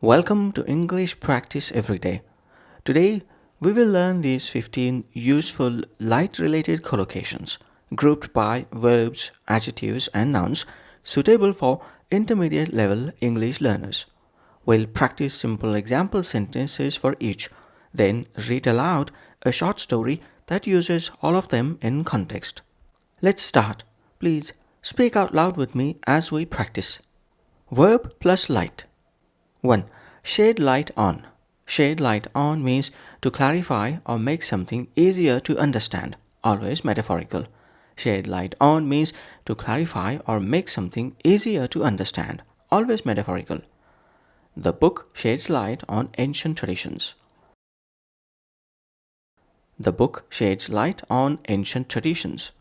Welcome to English Practice Everyday. Today, we will learn these 15 useful light-related collocations grouped by verbs, adjectives, and nouns suitable for intermediate level English learners. We'll practice simple example sentences for each, then read aloud a short story that uses all of them in context. Let's start. Please speak out loud with me as we practice. Verb plus light. 1. Shed light on. Shed light on means to clarify or make something easier to understand, always metaphorical. Shed light on means to clarify or make something easier to understand, always metaphorical. The book sheds light on ancient traditions. The book sheds light on ancient traditions.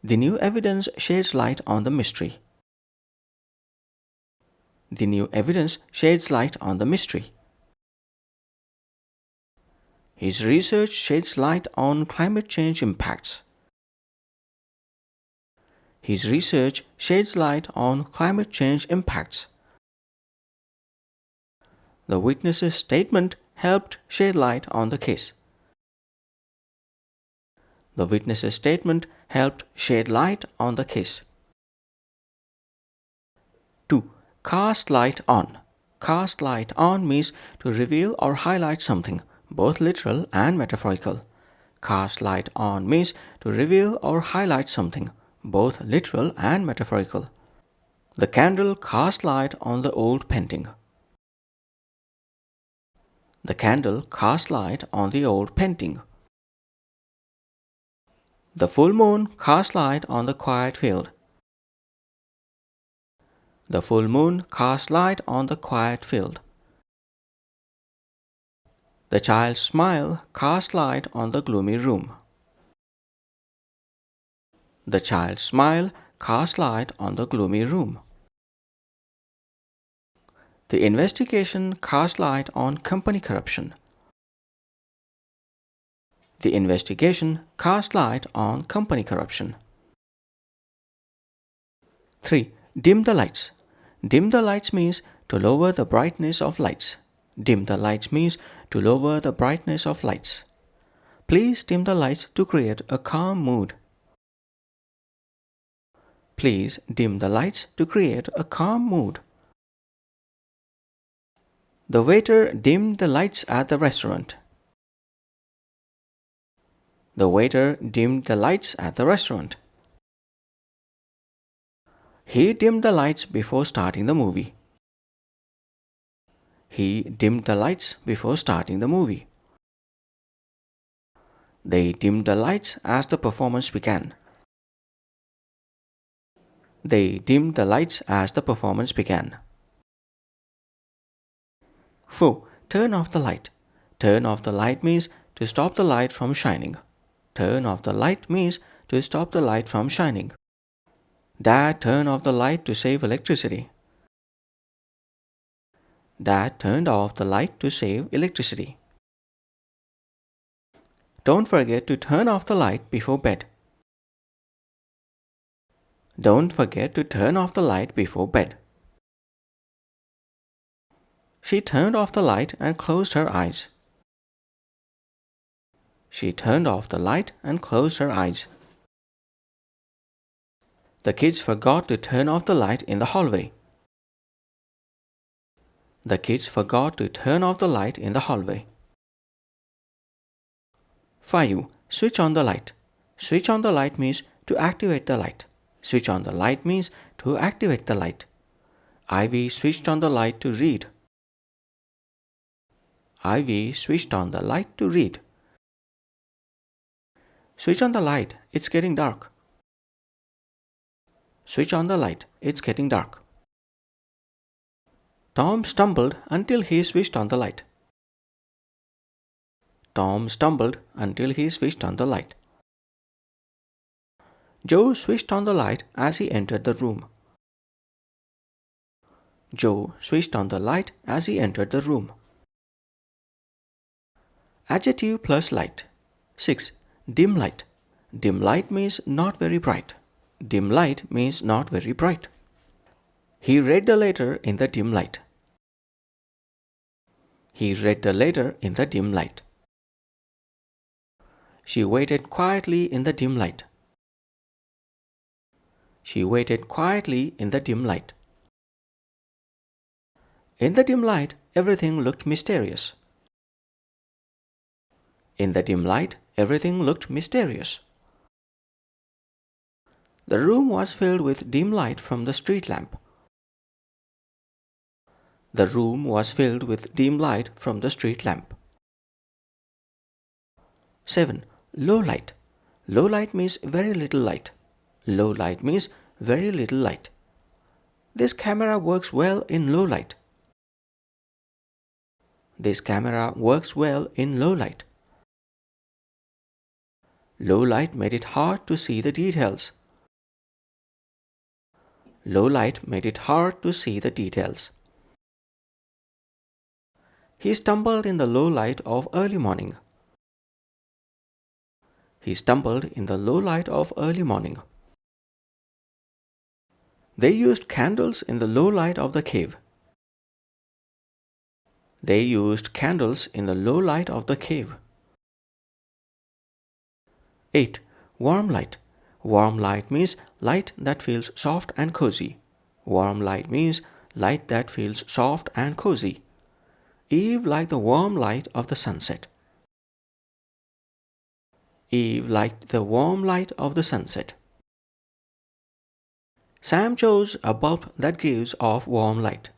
The new evidence sheds light on the mystery. The new evidence sheds light on the mystery. His research sheds light on climate change impacts. His research sheds light on climate change impacts. The witness's statement helped shed light on the case. The witness's statement helped shed light on the case. 2. Cast light on. Cast light on means to reveal or highlight something, both literal and metaphorical. Cast light on means to reveal or highlight something, both literal and metaphorical. The candle cast light on the old painting. The candle cast light on the old painting. The full moon cast light on the quiet field. The full moon cast light on the quiet field. The child's smile cast light on the gloomy room. The child's smile cast light on the gloomy room. The investigation cast light on company corruption. The investigation cast light on company corruption. 3. Dim the lights. Dim the lights means to lower the brightness of lights. Dim the lights means to lower the brightness of lights. Please dim the lights to create a calm mood. Please dim the lights to create a calm mood. The waiter dimmed the lights at the restaurant. The waiter dimmed the lights at the restaurant. He dimmed the lights before starting the movie. He dimmed the lights before starting the movie. They dimmed the lights as the performance began. They dimmed the lights as the performance began. 4. Turn off the light. Turn off the light means to stop the light from shining. Turn off the light means to stop the light from shining. Dad turned off the light to save electricity. Dad turned off the light to save electricity. Don't forget to turn off the light before bed. Don't forget to turn off the light before bed. She turned off the light and closed her eyes. She turned off the light and closed her eyes. The kids forgot to turn off the light in the hallway. The kids forgot to turn off the light in the hallway. 5. Switch on the light. Switch on the light means to activate the light. Switch on the light means to activate the light. Ivy switched on the light to read. Ivy switched on the light to read. Switch on the light, it's getting dark. Switch on the light, it's getting dark. Tom stumbled until he switched on the light. Tom stumbled until he switched on the light. Joe switched on the light as he entered the room. Joe switched on the light as he entered the room. Adjective plus light. 6. Dim light. Dim light means not very bright. Dim light means not very bright. He read the letter in the dim light. He read the letter in the dim light. She waited quietly in the dim light. She waited quietly in the dim light. In the dim light, everything looked mysterious. In the dim light, everything looked mysterious. The room was filled with dim light from the street lamp. The room was filled with dim light from the street lamp. 7. Low light. Low light means very little light. Low light means very little light. This camera works well in low light. This camera works well in low light. Low light made it hard to see the details. Low light made it hard to see the details. He stumbled in the low light of early morning. He stumbled in the low light of early morning. They used candles in the low light of the cave. They used candles in the low light of the cave. 8. Warm light. Warm light means light that feels soft and cozy. Warm light means light that feels soft and cozy. Eve liked the warm light of the sunset. Eve liked the warm light of the sunset. Sam chose a bulb that gives off warm light.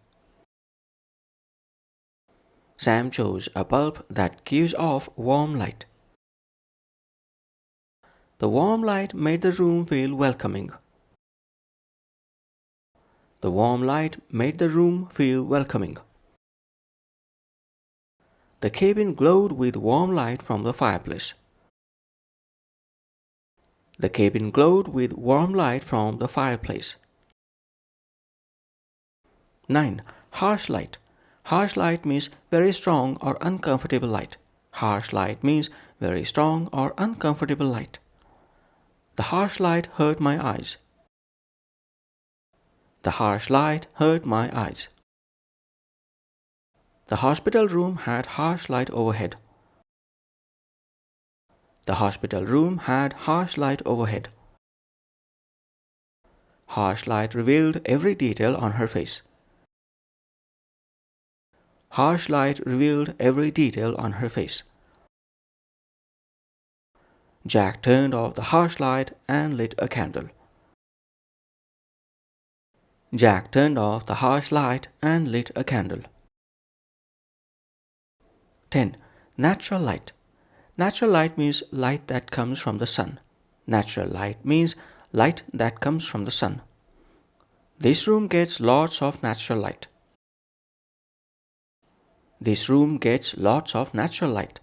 Sam chose a bulb that gives off warm light. The warm light made the room feel welcoming. The warm light made the room feel welcoming. The cabin glowed with warm light from the fireplace. The cabin glowed with warm light from the fireplace. 9. Harsh light. Harsh light means very strong or uncomfortable light. Harsh light means very strong or uncomfortable light. The harsh light hurt my eyes. The harsh light hurt my eyes. The hospital room had harsh light overhead. The hospital room had harsh light overhead. Harsh light revealed every detail on her face. Harsh light revealed every detail on her face. Jack turned off the harsh light and lit a candle. Jack turned off the harsh light and lit a candle. 10. Natural light. Natural light means light that comes from the sun. Natural light means light that comes from the sun. This room gets lots of natural light. This room gets lots of natural light.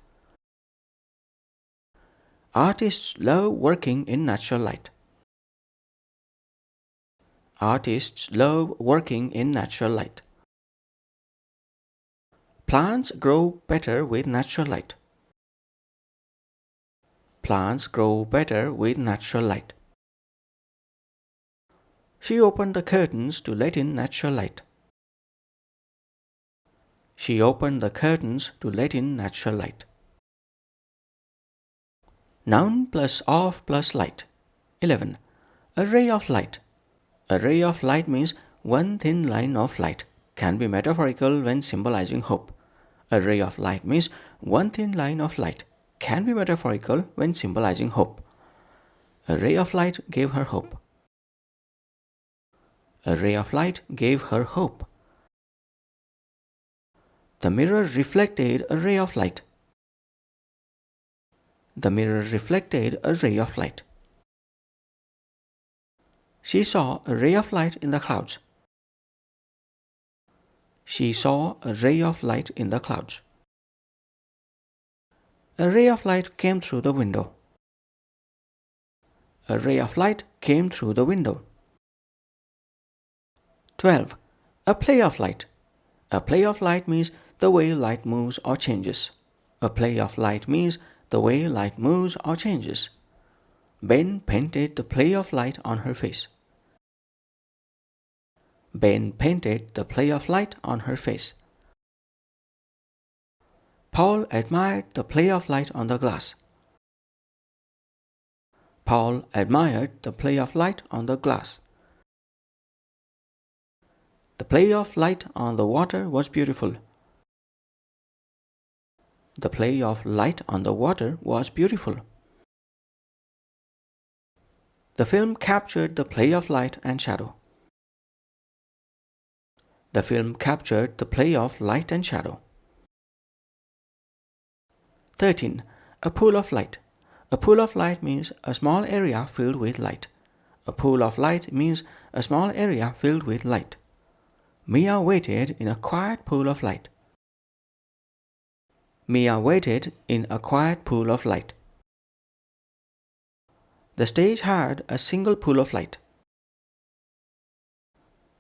Artists love working in natural light. Artists love working in natural light. Plants grow better with natural light. Plants grow better with natural light. She opened the curtains to let in natural light. She opened the curtains to let in natural light. Noun plus of plus light. 11. A ray of light. A ray of light means one thin line of light. Can be metaphorical when symbolizing hope. A ray of light means one thin line of light. Can be metaphorical when symbolizing hope. A ray of light gave her hope. A ray of light gave her hope. The mirror reflected a ray of light. The mirror reflected a ray of light. She saw a ray of light in the clouds. She saw a ray of light in the clouds. A ray of light came through the window. A ray of light came through the window. 12. A play of light. A play of light means the way light moves or changes. A play of light means the way light moves or changes. Ben painted the play of light on her face. Ben painted the play of light on her face. Paul admired the play of light on the glass. Paul admired the play of light on the glass. The play of light on the water was beautiful. The play of light on the water was beautiful. The film captured the play of light and shadow. The film captured the play of light and shadow. 13. A pool of light. A pool of light means a small area filled with light. A pool of light means a small area filled with light. Mia waited in a quiet pool of light. Mia waited in a quiet pool of light. The stage had a single pool of light.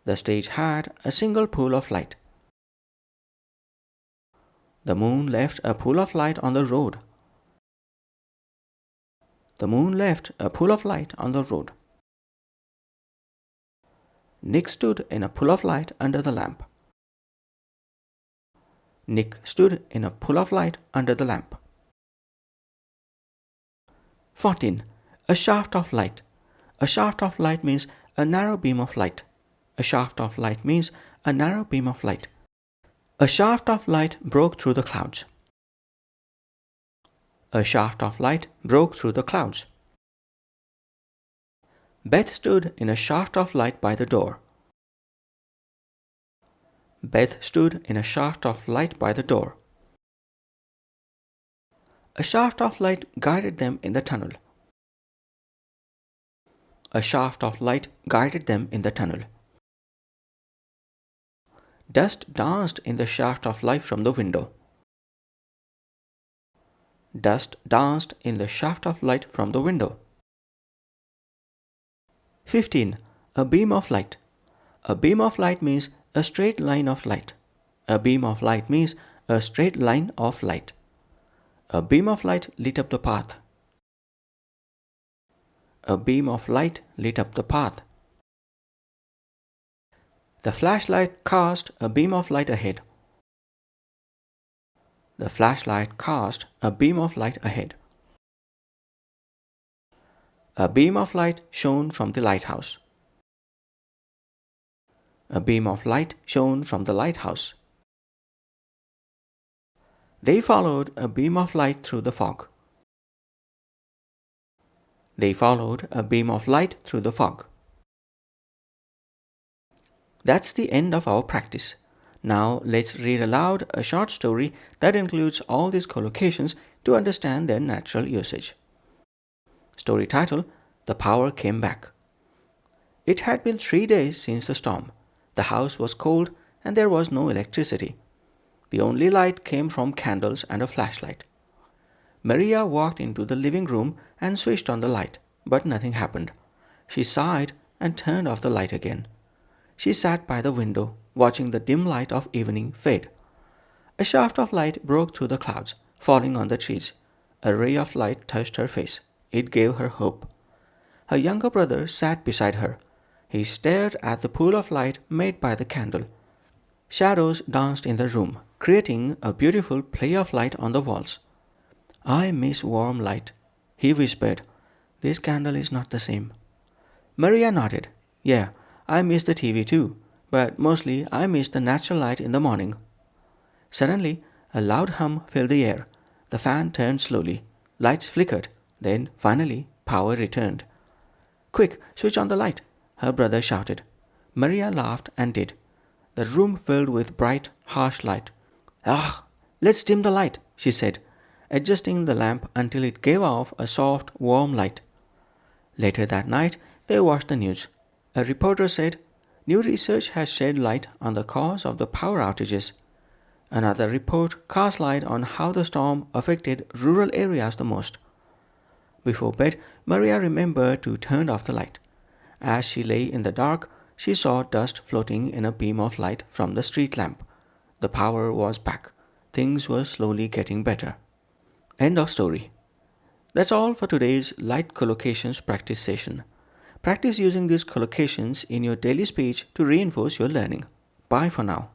The stage had a single pool of light. The moon left a pool of light on the road. The moon left a pool of light on the road. Nick stood in a pool of light under the lamp. Nick stood in a pool of light under the lamp. 14. A shaft of light. A shaft of light means a narrow beam of light. A shaft of light means a narrow beam of light. A shaft of light broke through the clouds. A shaft of light broke through the clouds. Beth stood in a shaft of light by the door. Beth stood in a shaft of light by the door. A shaft of light guided them in the tunnel. A shaft of light guided them in the tunnel. Dust danced in the shaft of light from the window. Dust danced in the shaft of light from the window. 15. A beam of light. A beam of light means a straight line of light. A beam of light means a straight line of light. A beam of light lit up the path. A beam of light lit up the path. The flashlight cast a beam of light ahead. The flashlight cast a beam of light ahead. A beam of light shone from the lighthouse. A beam of light shone from the lighthouse. They followed a beam of light through the fog. They followed a beam of light through the fog. That's the end of our practice. Now let's read aloud a short story that includes all these collocations to understand their natural usage. Story title: The Power Came Back. It had been 3 days since the storm. The house was cold and there was no electricity. The only light came from candles and a flashlight. Maria walked into the living room and switched on the light, but nothing happened. She sighed and turned off the light again. She sat by the window, watching the dim light of evening fade. A shaft of light broke through the clouds, falling on the trees. A ray of light touched her face. It gave her hope. Her younger brother sat beside her. He stared at the pool of light made by the candle. Shadows danced in the room, creating a beautiful play of light on the walls. "I miss warm light," he whispered. "This candle is not the same." Maria nodded. "Yeah, I miss the TV too, but mostly I miss the natural light in the morning." Suddenly, a loud hum filled the air. The fan turned slowly. Lights flickered. Then, finally, power returned. "Quick, switch on the light," her brother shouted. Maria laughed and did. The room filled with bright, harsh light. "Ugh, let's dim the light," she said, adjusting the lamp until it gave off a soft, warm light. Later that night, they watched the news. A reporter said, "New research has shed light on the cause of the power outages." Another report cast light on how the storm affected rural areas the most. Before bed, Maria remembered to turn off the light. As she lay in the dark, she saw dust floating in a beam of light from the street lamp. The power was back. Things were slowly getting better. End of story. That's all for today's light collocations practice session. Practice using these collocations in your daily speech to reinforce your learning. Bye for now.